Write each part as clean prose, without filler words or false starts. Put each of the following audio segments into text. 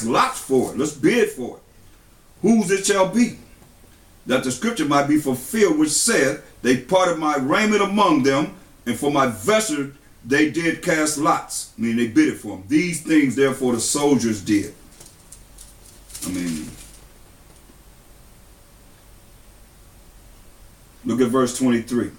lots for it. Let's bid for it. Whose it shall be, that the scripture might be fulfilled, which saith, they parted my raiment among them, and for my vesture they did cast lots. I mean, they bid it for them. These things, therefore, the soldiers did. I mean, look at verse 23.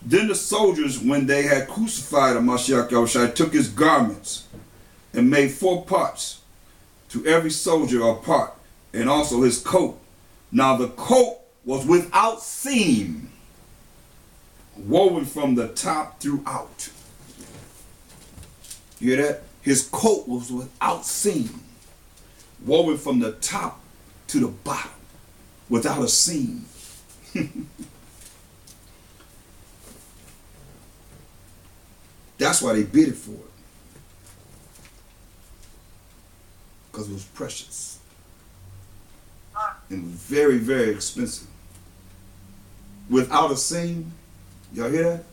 Then the soldiers, when they had crucified Mashayach Yahawashi, took his garments and made 4 parts, to every soldier a part, and also his coat. Now the coat was without seam, woven from the top throughout. You hear that? His coat was without seam, woven from the top to the bottom, without a seam. That's why they bid it for it. Because it was precious. And very, very expensive. Without a seam. Y'all hear that?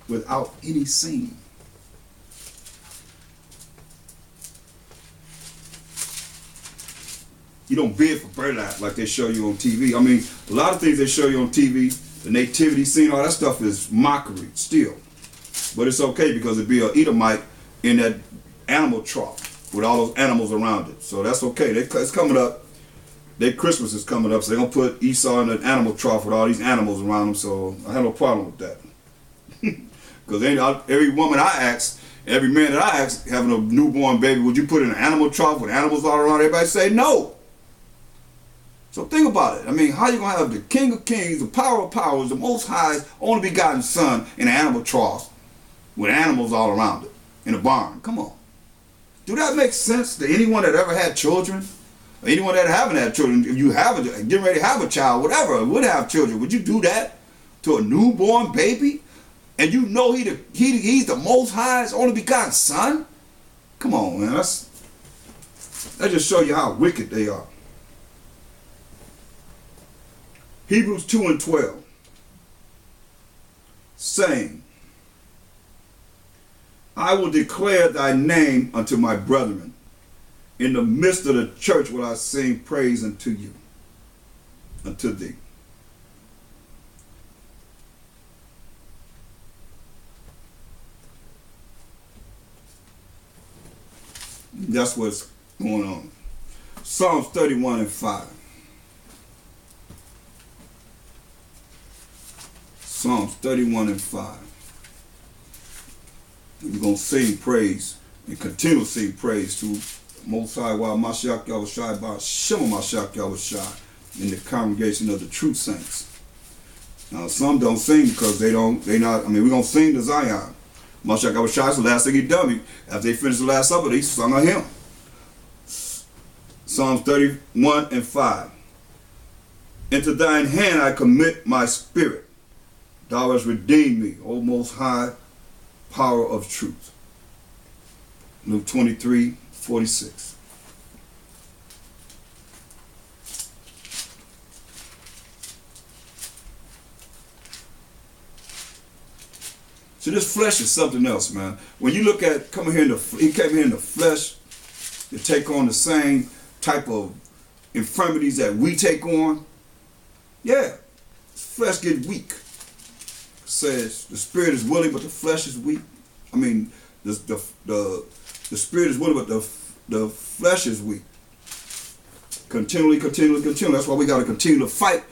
Without any seam. You don't bid for burlap like they show you on TV. I mean, a lot of things they show you on TV, the nativity scene, all that stuff is mockery still. But it's okay because it'd be an Edomite in that animal trough with all those animals around it. So that's okay. It's coming up. Their Christmas is coming up, so they're going to put Esau in an animal trough with all these animals around them. So I have no problem with that. Because every woman I ask, every man that I ask having a newborn baby, would you put in an animal trough with animals all around? Everybody say no. So think about it. I mean, how you going to have the King of Kings, the power of powers, the Most High's only begotten Son in an animal trough with animals all around it in a barn? Come on. Do that make sense to anyone that ever had children? Or anyone that haven't had children? If you have getting ready to have a child, whatever, would have children, would you do that to a newborn baby? And you know he's the Most High's only begotten Son? Come on, man. That just show you how wicked they are. Hebrews 2:12, saying, I will declare thy name unto my brethren. In the midst of the church will I sing praise unto you, unto thee. That's what's going on. Psalms 31:5. Psalms 31:5. We're going to sing praise and continue to sing praise to Most High while Mashayach Yahawashi by Shema Mashayach Yahawashi in the congregation of the true saints. Now some don't sing because we're going to sing to Zion. Mashayach Yahawashi is the last thing he done. After they finished the Last Supper, they sung a hymn. Psalms 31:5. Into thine hand I commit my spirit. Thou hast redeemed me, O Most High, power of truth. Luke 23:46. So this flesh is something else, man. When you look at he came here in the flesh to take on the same type of infirmities that we take on. Yeah, flesh gets weak. Says the spirit is willing but the flesh is weak. I mean, the spirit is willing but the flesh is weak. Continually. That's why we got to continue to fight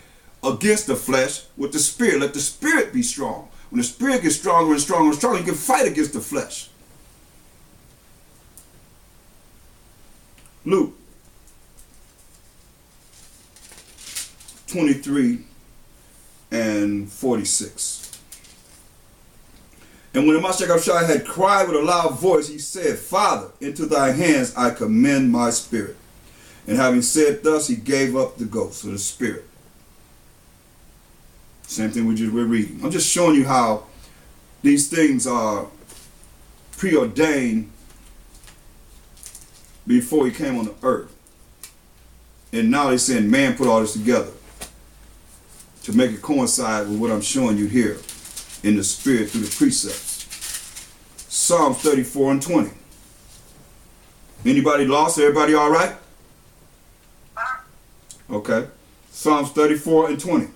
against the flesh with the spirit. Let the spirit be strong. When the spirit gets stronger and stronger and stronger, you can fight against the flesh. Luke 23:46. And when the Mashayach Yahawashi had cried with a loud voice, he said, Father, into thy hands I commend my spirit. And having said thus, he gave up the ghost, or the spirit. Same thing we're reading. I'm just showing you how these things are preordained before he came on the earth. And now they're saying man put all this together to make it coincide with what I'm showing you here in the spirit through the precepts. Psalms 34:20. Anybody lost? Everybody all right? Okay. Psalms 34 and 20.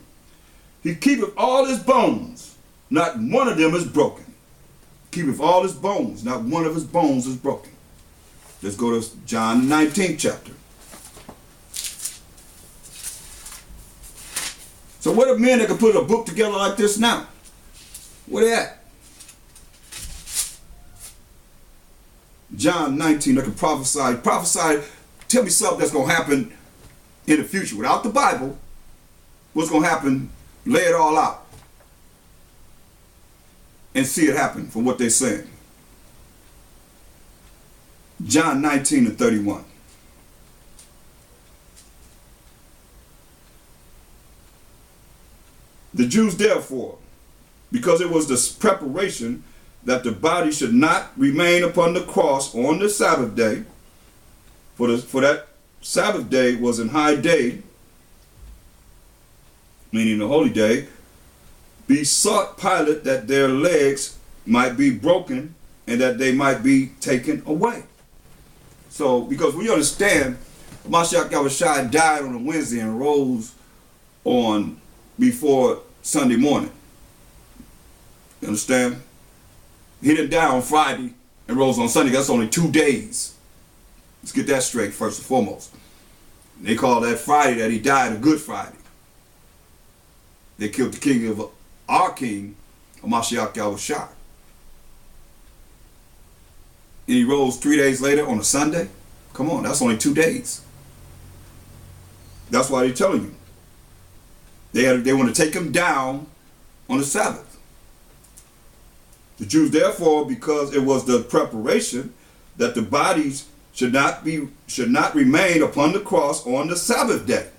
He keepeth all his bones, not one of them is broken. Keepeth all his bones, not one of his bones is broken. Let's go to John 19th chapter. So what are men that can put a book together like this now? Where they at? John 19, they can prophesy. Prophesy, tell me something that's going to happen in the future. Without the Bible, what's going to happen, lay it all out. And see it happen from what they're saying. John 19 and 31. The Jews therefore, because it was the preparation that the body should not remain upon the cross on the Sabbath day, for that Sabbath day was an high day, meaning the holy day, besought Pilate that their legs might be broken and that they might be taken away. So, because we understand, Mashayach Yahawashi died on a Wednesday and rose on before Sunday morning. You understand? He didn't die on Friday and rose on Sunday. That's only 2 days. Let's get that straight first and foremost. They call that Friday that he died a Good Friday. They killed the king of our king, Mashayach Yahawashi. And he rose 3 days later on a Sunday. Come on, that's only 2 days. That's why they're telling you. They want to take him down on the Sabbath. The Jews, therefore, because it was the preparation that the bodies should not remain upon the cross on the Sabbath day.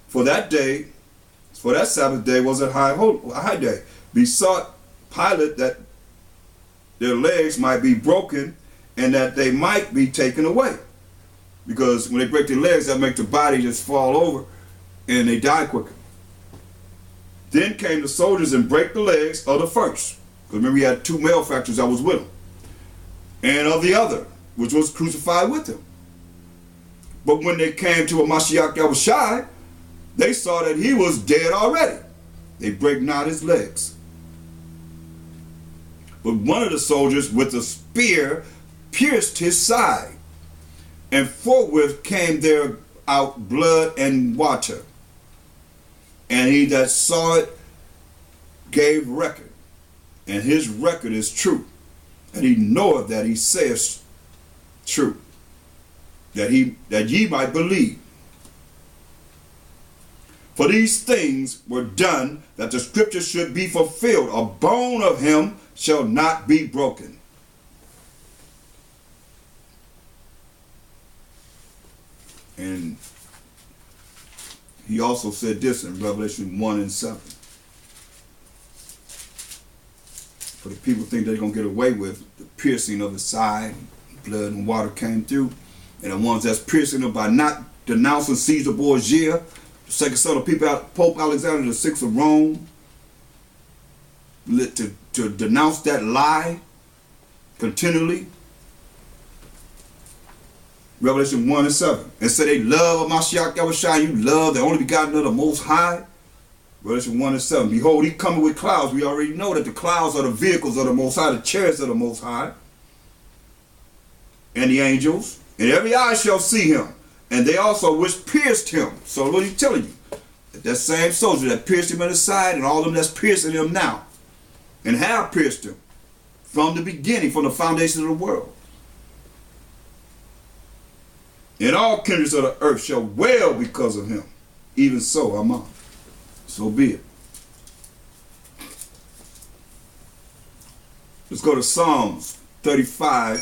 For that Sabbath day was a high day. Besought Pilate that their legs might be broken and that they might be taken away. Because when they break their legs, that make the body just fall over and they die quicker. Then came the soldiers and break the legs of the first. Because remember, he had 2 malefactors that was with him. And of the other, which was crucified with him. But when they came to a Mashayach Yahawashi, they saw that he was dead already. They break not his legs. But one of the soldiers with a spear pierced his side, and forthwith came there out blood and water. And he that saw it gave record, and his record is true. And he knoweth that he saith true, that ye might believe. For these things were done that the scripture should be fulfilled. A bone of him shall not be broken. And he also said this in Revelation 1 and 7. For the people think they're going to get away with the piercing of his side, blood and water came through. And the ones that's piercing him by not denouncing Caesar Borgia, the second son of Pope Alexander VI of Rome, to denounce that lie continually. Revelation 1 and 7. And say they love Mashayach Yahawashi, you love the only begotten of the Most High. Revelation 1 and 7. Behold, he coming with clouds. We already know that the clouds are the vehicles of the Most High, the chariots of the Most High, and the angels. And every eye shall see him. And they also which pierced him. So what are you telling you? That same soldier that pierced him in the side, and all of them that's piercing him now, and have pierced him from the beginning, from the foundation of the world. And all kindreds of the earth shall wail because of him. Even so, Amen. So be it. Let's go to Psalms 35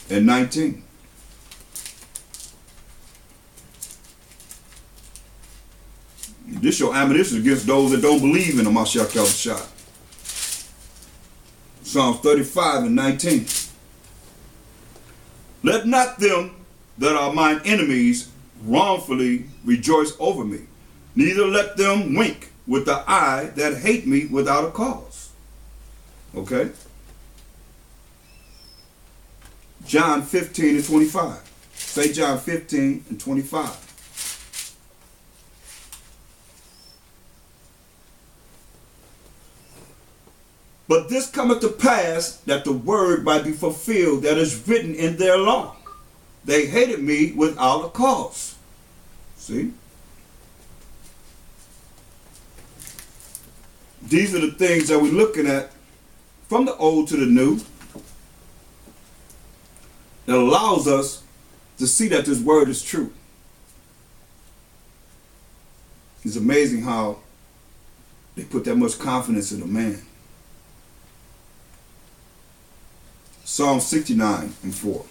and 19. This your ammunition against those that don't believe in the Mashayach Yahawashi. Psalms 35 and 19. Let not them that are mine enemies wrongfully rejoice over me, neither let them wink with the eye that hate me without a cause. Okay? John 15 and 25. Say John 15 and 25. But this cometh to pass, that the word might be fulfilled that is written in their law. They hated me without a cause. See? These are the things that we're looking at from the old to the new that allows us to see that this word is true. It's amazing how they put that much confidence in a man. Psalm 69 and 4.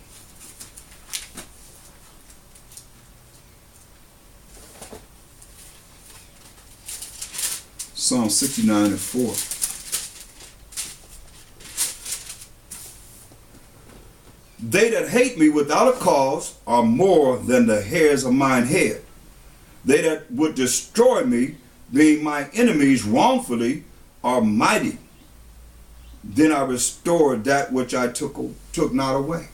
Psalm 69 and 4. They that hate me without a cause are more than the hairs of mine head. They that would destroy me, being my enemies wrongfully, are mighty. Then I restored that which I took not away.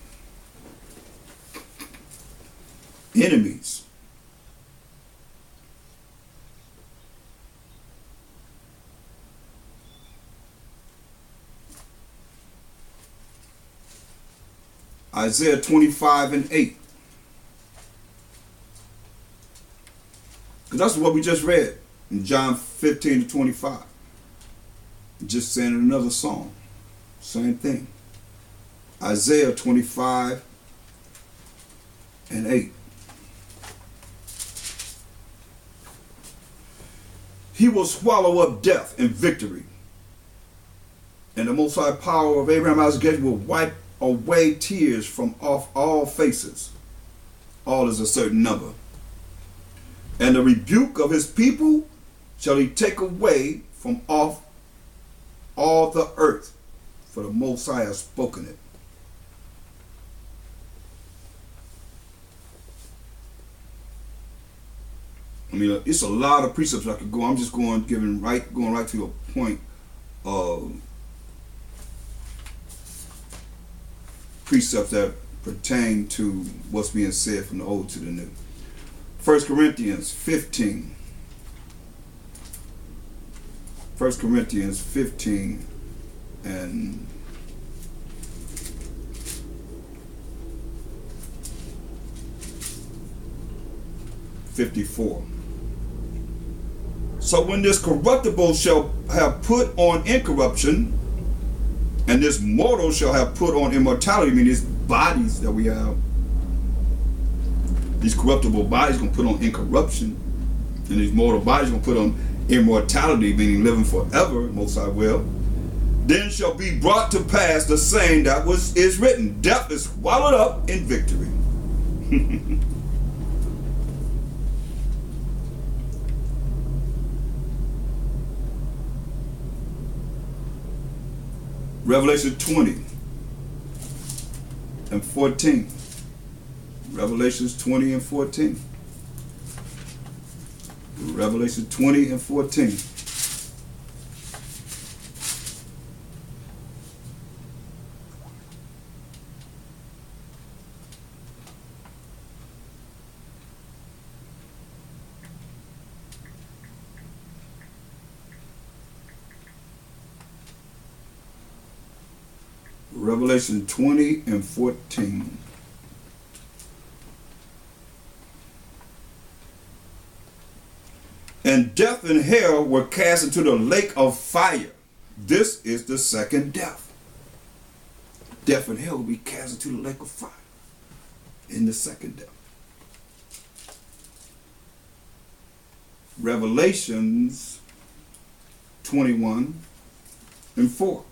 Enemies. Isaiah 25 and 8. Because that's what we just read in John 15 to 25. Just saying in another song. Same thing. Isaiah 25 and 8. He will swallow up death in victory. And the Most High power of Abraham, Isaac, will wipe away tears from off all faces. All is a certain number. And the rebuke of his people shall he take away from off all the earth, for the Most High has spoken it. I mean, it's a lot of precepts I could go. I'm just going right to a point of precepts that pertain to what's being said from the old to the new. 1 Corinthians 15. 1 Corinthians 15 and 54. So when this corruptible shall have put on incorruption, and this mortal shall have put on immortality, I mean these bodies that we have, these corruptible bodies going to put on incorruption, and these mortal bodies going to put on immortality, meaning living forever, Most High will. Then shall be brought to pass the saying that is written, death is swallowed up in victory. Revelation 20 and 14. Revelations 20 and 14. Revelation 20 and 14. Revelation 20 and 14. And death and hell were cast into the lake of fire. This is the second death. Death and hell will be cast into the lake of fire in the second death. Revelations 21 and 4.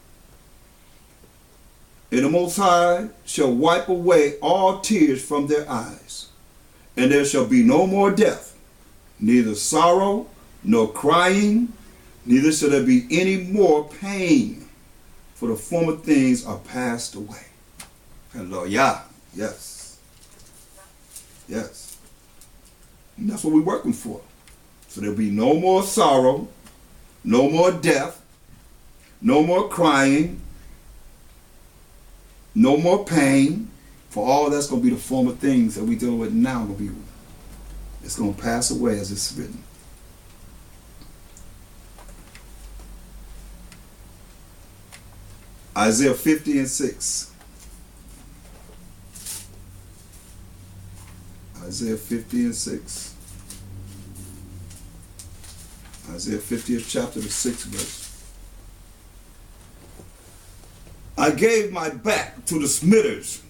And the Most High shall wipe away all tears from their eyes, and there shall be no more death, neither sorrow, nor crying, neither shall there be any more pain, for the former things are passed away. Hallelujah. Yes. Yes. And that's what we're working for. So there'll be no more sorrow, no more death, no more crying, no more pain, For all that's going to be the former things that we deal with now. It's going to pass away as it's written. Isaiah 50 and 6. Isaiah 50 and 6. Isaiah 50th chapter, the 6th verse. I gave my back to the smitters,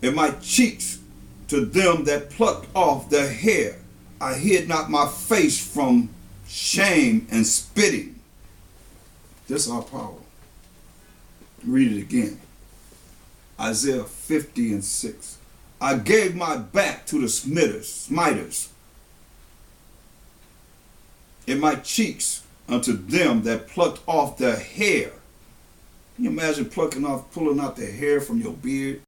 and my cheeks to them that plucked off their hair. I hid not my face from shame and spitting. This is our power. Read it again. Isaiah 50 and 6. I gave my back to the smiters, and my cheeks unto them that plucked off their hair. Can you imagine pulling out their hair from your beard?